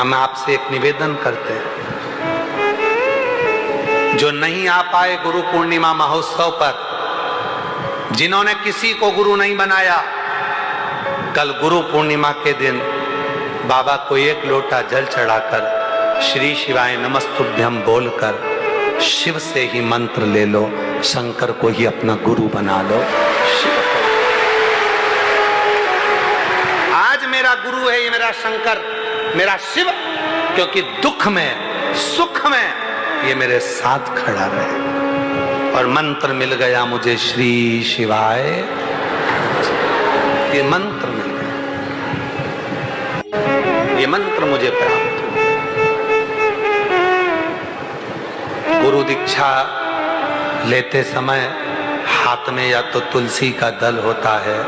हम आपसे एक निवेदन करते हैं, जो नहीं आ पाए गुरु पूर्णिमा महोत्सव पर, जिन्होंने किसी को गुरु नहीं बनाया, कल गुरु पूर्णिमा के दिन बाबा को एक लोटा जल चढ़ाकर श्री शिवाय नमस्तुभ्यम बोलकर शिव से ही मंत्र ले लो, शंकर को ही अपना गुरु बना लो। आज मेरा गुरु है ये मेरा शंकर, मेरा शिव, क्योंकि दुख में सुख में ये मेरे साथ खड़ा रहे। और मंत्र मिल गया मुझे श्री शिवाय, ये मंत्र मिल गया, ये मंत्र मुझे प्राप्त। गुरु दीक्षा लेते समय हाथ में या तो तुलसी का दल होता है,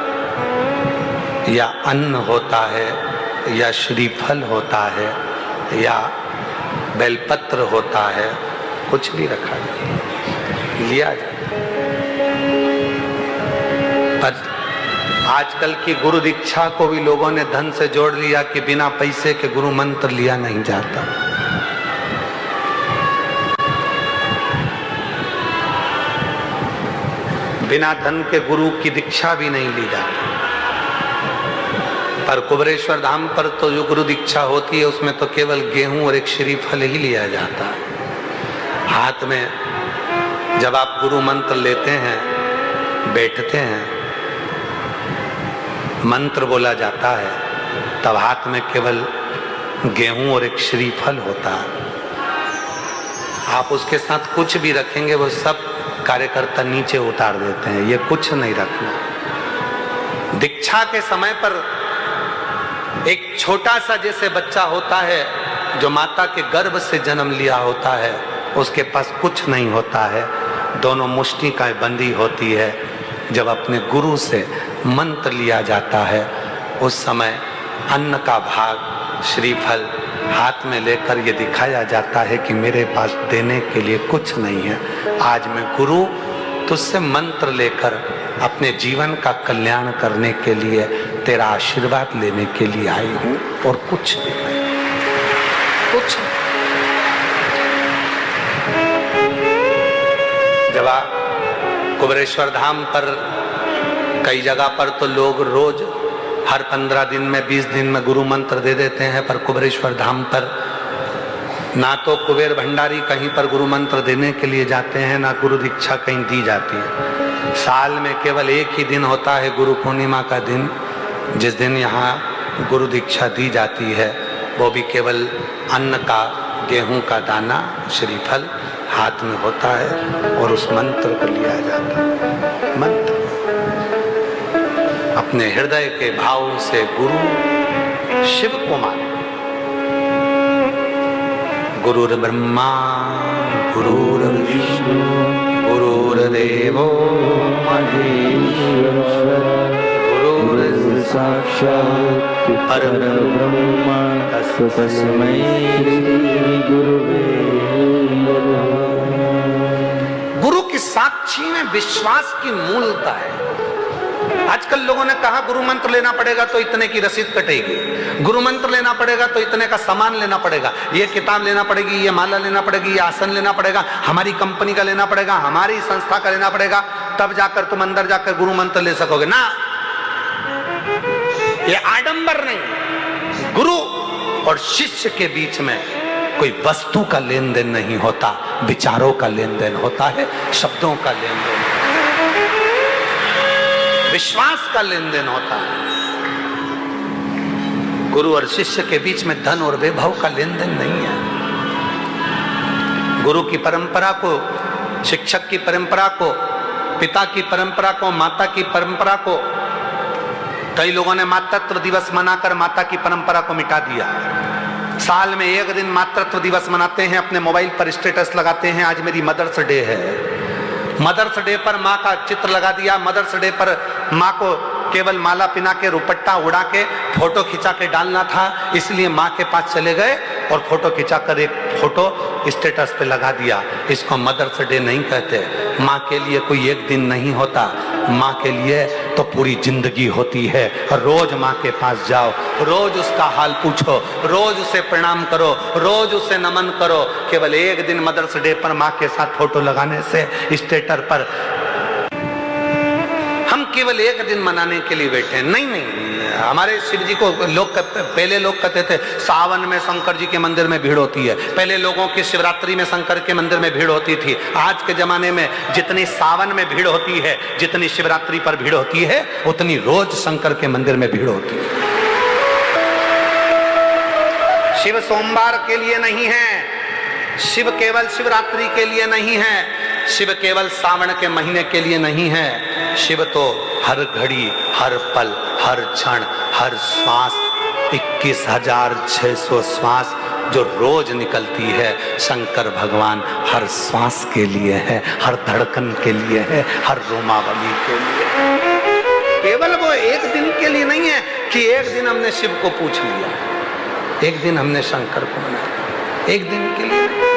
या अन्न होता है, या श्रीफल होता है, या बेलपत्र होता है, कुछ भी रखा जाए लिया जाए। पर आजकल की गुरु दीक्षा को भी लोगों ने धन से जोड़ लिया कि बिना पैसे के गुरु मंत्र लिया नहीं जाता। बिना धन के गुरु की दीक्षा भी नहीं ली जाती। पर कुबरेश्वर धाम पर तो जो गुरु दीक्षा होती है उसमें तो केवल गेहूं और एक श्रीफल ही लिया जाता है। हाथ में जब आप गुरु मंत्र लेते हैं, बैठते हैं, मंत्र बोला जाता है, तब हाथ में केवल गेहूं और एक श्रीफल होता है। आप उसके साथ कुछ भी रखेंगे वो सब कार्यकर्ता नीचे उतार देते हैं, ये कुछ नहीं रखना। दीक्षा के समय पर एक छोटा सा जैसे बच्चा होता है जो माता के गर्भ से जन्म लिया होता है, उसके पास कुछ नहीं होता है, दोनों मुष्टि का बंदी होती है। जब अपने गुरु से मंत्र लिया जाता है उस समय अन्न का भाग श्रीफल हाथ में लेकर ये दिखाया जाता है कि मेरे पास देने के लिए कुछ नहीं है, आज मैं गुरु तुझसे मंत्र लेकर अपने जीवन का कल्याण करने के लिए तेरा आशीर्वाद लेने के लिए आई हूं, और कुछ नहीं, कुछ नहीं। जब आप कुबरेश्वर धाम पर कई जगह पर तो लोग रोज हर 15 दिन में 20 दिन में गुरु मंत्र दे देते हैं, पर कुबरेश्वर धाम पर ना तो कुबेर भंडारी कहीं पर गुरु मंत्र देने के लिए जाते हैं, ना गुरु दीक्षा कहीं दी जाती है। साल में केवल एक ही दिन होता है गुरु पूर्णिमा का दिन, जिस दिन यहाँ गुरु दीक्षा दी जाती है, वो भी केवल अन्न का, गेहूं का दाना, श्रीफल हाथ में होता है और उस मंत्र को लिया जाता है। मंत्र अपने हृदय के भाव से गुरु शिव को माने। गुरुर् ब्रह्मा गुरुर्विष्णु गुरुर्देवो महेश्वरः गुरुर्साक्षात् परब्रह्म तस्मै गुरुवे नमः। गुरु की साक्षी में विश्वास की मूलता है। आजकल लोगों ने कहा गुरु मंत्र लेना पड़ेगा तो इतने की रसीद कटेगी, गुरु मंत्र लेना पड़ेगा तो इतने का सामान लेना पड़ेगा, ये किताब लेना पड़ेगी, ये माला लेना पड़ेगी, ये आसन लेना पड़ेगा, हमारी कंपनी का लेना पड़ेगा, हमारी संस्था का लेना पड़ेगा, तब जाकर तुम अंदर जाकर गुरु मंत्र ले सकोगे ना। ये आडंबर नहीं। गुरु और शिष्य के बीच में कोई वस्तु का लेन देन नहीं होता, विचारों का लेन देन होता है, शब्दों का लेन देन, विश्वास का लेन देन होता है। गुरु और शिष्य के बीच में धन और वैभव का लेन देन नहीं है। गुरु की परंपरा को, शिक्षक की परंपरा को, पिता की परंपरा को, माता की परंपरा को, कई लोगों ने मातृत्व दिवस मनाकर माता की परंपरा को मिटा दिया। साल में एक दिन मातृत्व दिवस मनाते हैं, अपने मोबाइल पर स्टेटस लगाते हैं, आज मेरी मदर्स डे है। मदर्स डे पर माँ का चित्र लगा दिया, मदर्स डे पर माँ को केवल माला पिना के रुपट्टा उड़ा के फोटो खिंचा के डालना था, इसलिए माँ के पास चले गए और फोटो खिंचाकर एक फोटो स्टेटस पे लगा दिया। इसको मदर्स डे नहीं कहते। माँ के लिए कोई एक दिन नहीं होता, माँ के लिए तो पूरी जिंदगी होती है। रोज माँ के पास जाओ, रोज उसका हाल पूछो, रोज उसे प्रणाम करो, रोज उसे नमन करो। केवल एक दिन मदर्स डे पर माँ के साथ फोटो लगाने से स्टेटस पर हम केवल एक दिन मनाने के लिए बैठे हैं। नहीं नहीं, हमारे शिव जी को पहले लोग कहते थे सावन में शंकर जी के मंदिर में भीड़ होती है। पहले लोगों की शिवरात्रि में शंकर के मंदिर में भीड़ होती थी। आज के जमाने में जितनी सावन में भीड़ होती है, जितनी शिवरात्रि पर भीड़ होती है, उतनी रोज शंकर के मंदिर में भीड़ होती है। शिव सोमवार के लिए नहीं है, शिव केवल शिवरात्रि के लिए नहीं है, शिव केवल सावन के महीने के लिए नहीं है। शिव तो हर घड़ी, हर पल, हर क्षण, हर श्वास, 21,600 श्वास जो रोज निकलती है, शंकर भगवान हर श्वास के लिए है, हर धड़कन के लिए है, हर रोमावली के लिए। केवल वो एक दिन के लिए नहीं है कि एक दिन हमने शिव को पूछ लिया, एक दिन हमने शंकर को मनाया, एक दिन के लिए नहीं।